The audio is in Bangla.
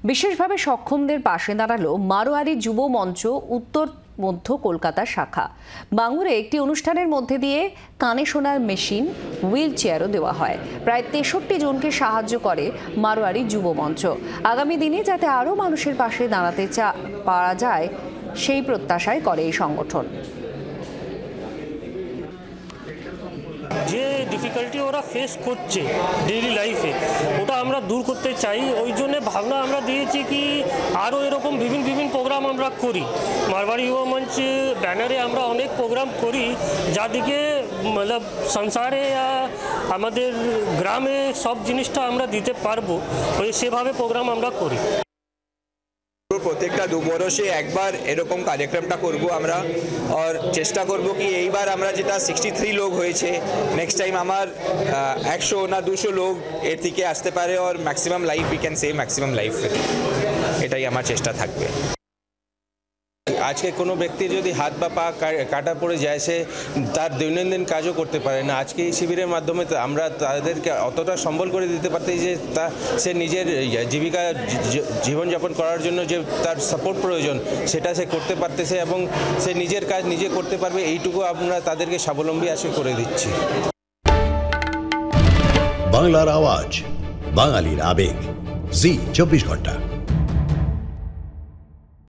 বিশেষভাবে সক্ষমদের পাশে দাঁড়ালো মারোয়ারি যুব মঞ্চ উত্তর মধ্য কলকাতা শাখা। বাঙ্গুরে একটি অনুষ্ঠানের মধ্যে দিয়ে কানে শোনার মেশিন, হুইল চেয়ারও দেওয়া হয়। প্রায় 63 জনকে সাহায্য করে মারোয়ারি যুব মঞ্চ। আগামী দিনে যাতে আরও মানুষের পাশে দাঁড়াতে পারা যায় সেই প্রত্যাশাই করে এই সংগঠন। যে ডিফিকাল্টি ওরা ফেস করছে ডেইলি লাইফে, ওটা আমরা দূর করতে চাই। ওই জন্য ভাবনা আমরা দিয়েছি কি আরও এরকম বিভিন্ন প্রোগ্রাম আমরা করি। মারওয়ারি যুব মঞ্চ ব্যানারে আমরা অনেক প্রোগ্রাম করি, যাদিকে মানে সংসারে আমাদের গ্রামে সব জিনিসটা আমরা দিতে পারবো, ওই সেভাবে প্রোগ্রাম আমরা করি। প্রত্যেকটা 2 বছরে একবার এরকম কার্যক্রমটা করব আমরা, আর চেষ্টা করব কি এইবার আমরা যেটা 63 লোক হয়েছে, নেক্সট টাইম আমার 100 না 200 লোক এর থেকে আসতে পারে, আর maximum life we can save maximum life. এটাই আমার চেষ্টা থাকবে। আজকে কোনো ব্যক্তি যদি হাত বা পা কাটা পড়ে যায়, সে তার দৈনন্দিন কাজও করতে পারে না। আজকে এই শিবিরের মাধ্যমে আমরা তাদেরকে অতটা সম্বল করে দিতে পারতেছি যে সে নিজের জীবিকা জীবনযাপন করার জন্য যে তার সাপোর্ট প্রয়োজন সেটা সে করতে পারতেছে, এবং সে নিজের কাজ নিজে করতে পারবে, এইটুকু আমরা তাদেরকে স্বাবলম্বী আজকে করে দিচ্ছি। বাংলার আওয়াজ, বাঙালির আবেগ, জি 24 ঘন্টা।